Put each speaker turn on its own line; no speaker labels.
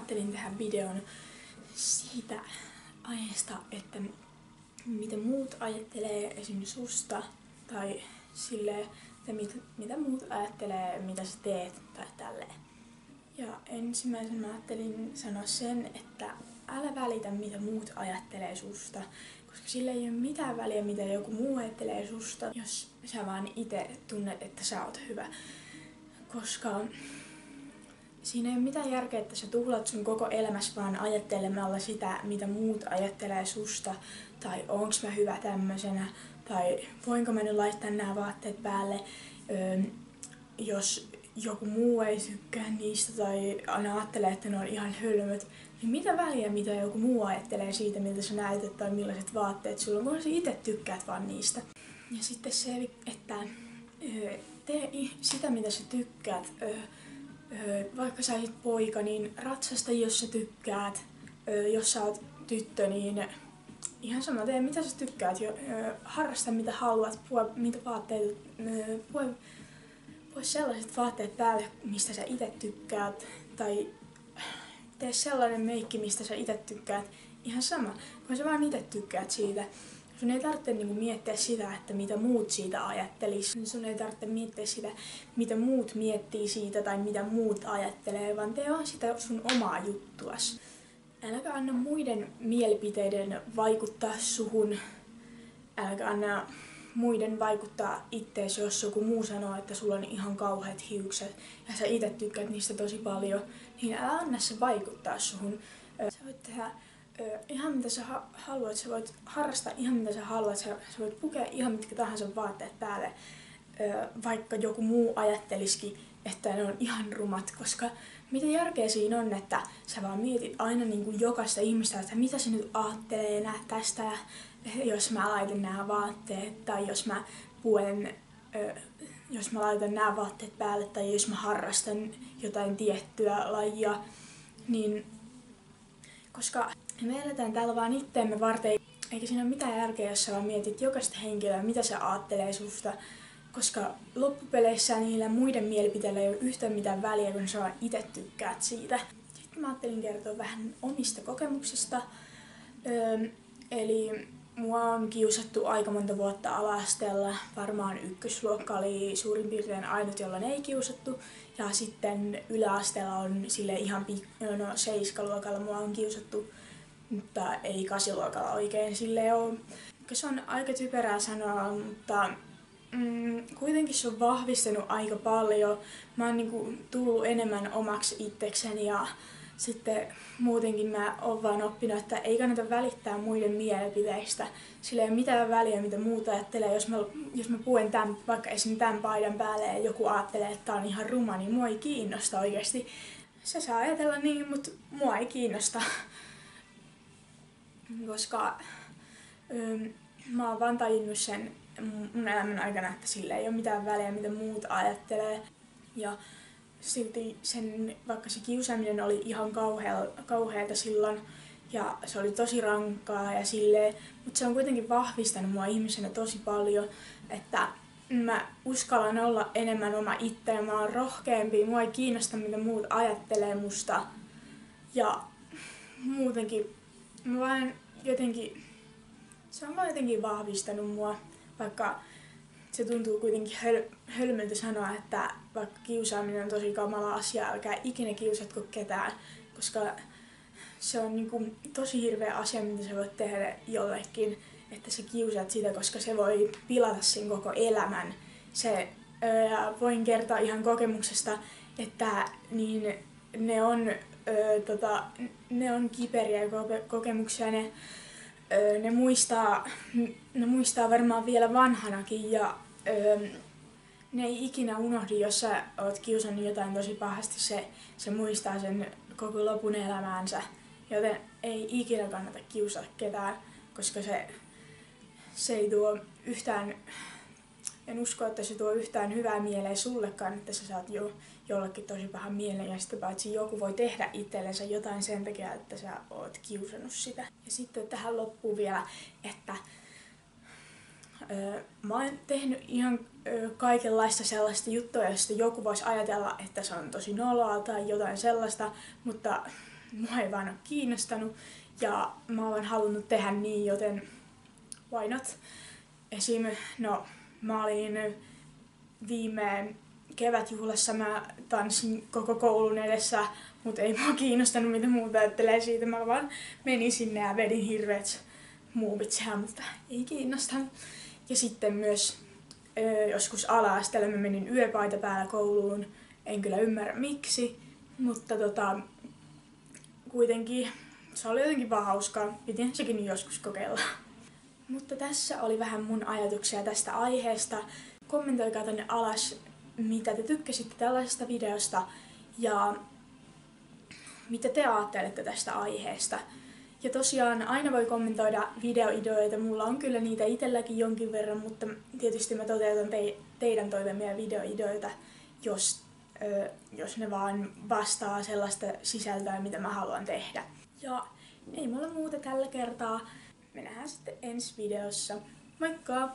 ajattelin tehdä videon siitä aiheesta, että mitä muut ajattelee esim. Susta tai silleen, että mitä muut ajattelee, mitä sä teet tai tälleen. Ja ensimmäisenä mä ajattelin sanoa sen, että älä välitä mitä muut ajattelee susta, koska sillä ei ole mitään väliä mitä joku muu ajattelee susta, jos sä vaan itse tunnet, että sä oot hyvä. Koska siinä ei ole mitään järkeä, että sä tuhlat sun koko elämässä vaan ajattelemalla sitä, mitä muut ajattelee susta, tai onks mä hyvä tämmöisenä, tai voinko mä nyt laittaa nämä vaatteet päälle, jos joku muu ei tykkää niistä tai aina ajattelee, että ne on ihan hölmöt, niin mitä väliä, mitä joku muu ajattelee siitä, miltä sä näytät tai millaiset vaatteet sulla on, kun sä itse tykkäät vaan niistä. Ja sitten se, että tee sitä, mitä sä tykkäät. Vaikka sä olisit poika, niin ratsasta, jos sä tykkäät. Jos sä oot tyttö, niin ihan sama, tee mitä sä tykkäät. Harrasta mitä haluat, mitä vaatteet, pue sellaiset vaatteet päälle, mistä sä itse tykkäät. Tai tee sellainen meikki, mistä sä itse tykkäät. Ihan sama, kun sä vaan itse tykkäät siitä. Sun ei tarvitse miettiä sitä, että mitä muut siitä ajattelis. Sun ei tarvitse miettiä sitä, mitä muut miettii siitä tai mitä muut ajattelee, vaan tee vaan sitä sun omaa juttuas. Äläkä anna muiden mielipiteiden vaikuttaa suhun. Äläkä anna muiden vaikuttaa ittees, jos joku muu sanoo, että sulla on ihan kauheat hiukset ja sä itse tykkäät niistä tosi paljon, niin älä anna se vaikuttaa suhun. Sä voit tehdä ihan mitä sä haluat, sä voit harrastaa ihan mitä sä haluat, sä voit pukea ihan mitkä tahansa vaatteet päälle, vaikka joku muu ajattelisikin, että ne on ihan rumat, koska mitä järkeä siinä on, että sä vaan mietit aina niin kuin jokaista ihmistä, että mitä se nyt ajattelee tästä, jos mä laitan nämä vaatteet, tai jos mä laitan nämä vaatteet päälle, tai jos mä harrastan jotain tiettyä lajia, niin koska me eletään täällä vaan itteemme varten, eikä siinä ole mitään järkeä, jos sä vaan mietit jokaista henkilöä, mitä se ajattelee susta, koska loppupeleissä niillä muiden mielipiteillä ei ole yhtään mitään väliä, kun sä vaan itse tykkäät siitä. Sitten mä ajattelin kertoa vähän omista kokemuksista. Eli mua on kiusattu aika monta vuotta ala-asteella. Varmaan ykkösluokka oli suurin piirtein ainut, jolla ei kiusattu. Ja sitten yläasteella on sille ihan 7-luokalla mua on kiusattu, mutta ei 8-luokalla oikein sille ole. Se on aika typerää sanoa, mutta kuitenkin se on vahvistanut aika paljon. Mä oon tullut enemmän omaksi itsekseni ja sitten muutenkin mä oon vaan oppinut, että ei kannata välittää muiden mielipiteistä. Sillä ei ole mitään väliä, mitä muuta ajattelee. Jos mä puen vaikka esim. Tämän paidan päälle ja joku ajattelee, että tää on ihan ruma, niin mua ei kiinnosta oikeesti. Se saa ajatella niin, mutta mua ei kiinnosta. Koska mä oon vaan tajunnut sen mun elämän aikana, että sillä ei ole mitään väliä, mitä muut ajattelee. Ja silti vaikka se kiusaaminen oli ihan kauheata silloin ja se oli tosi rankkaa ja silleen, mutta se on kuitenkin vahvistanut mua ihmisenä tosi paljon, että mä uskallan olla enemmän oma itse ja mä oon rohkeampi, mua ei kiinnosta mitä muut ajattelee musta ja muutenkin se on vaan jotenkin vahvistanut mua, vaikka se tuntuu kuitenkin hölmöltä sanoa, että vaikka kiusaaminen on tosi kamala asia, älkää ikinä kiusatko ketään, koska se on tosi hirveä asia, mitä sä voit tehdä jollekin, että sä kiusaat sitä, koska se voi pilata sen koko elämän. Voin kertoa ihan kokemuksesta, että ne on kiperiä kokemuksia, ne muistaa varmaan vielä vanhanakin ja ne ei ikinä unohdu, jos sä oot kiusannut jotain tosi pahasti, se muistaa sen koko lopun elämäänsä, joten ei ikinä kannata kiusata ketään, koska se ei tuo yhtään, en usko, että se tuo yhtään hyvää mieleen sullekaan, että sä saat jollekin tosi pahan mieleen ja sitten paitsi joku voi tehdä itsellensä jotain sen takia, että sä oot kiusannut sitä. Ja sitten tähän loppuu vielä, että mä oon tehnyt ihan kaikenlaista sellaista juttua, josta joku voisi ajatella, että se on tosi noloa tai jotain sellaista, mutta mua ei vaan ole kiinnostanut ja mä oon halunnut tehdä niin, joten why not? Esim. No, mä olin viime kevätjuhlassa, mä tanssin koko koulun edessä, mutta ei mua kiinnostanut mitä muuta ajattelee siitä. Mä vaan menin sinne ja vedin hirveet muuvit sehän, mutta ei kiinnostanut. Ja sitten myös joskus ala-asteella mä menin yöpaita päällä kouluun. En kyllä ymmärrä miksi, mutta kuitenkin se oli jotenkin vaan hauskaa. Pitihän sekin joskus kokeilla. Mutta tässä oli vähän mun ajatuksia tästä aiheesta. Kommentoikaa tänne alas, mitä te tykkäsitte tällaisesta videosta ja mitä te ajattelette tästä aiheesta. Ja tosiaan aina voi kommentoida videoideoita, mulla on kyllä niitä itselläkin jonkin verran, mutta tietysti mä toteutan teidän toivomia videoideoita, jos ne vaan vastaa sellaista sisältöä, mitä mä haluan tehdä. Ja ei mulla muuta tällä kertaa. Me nähdään sitten ensi videossa. Moikka!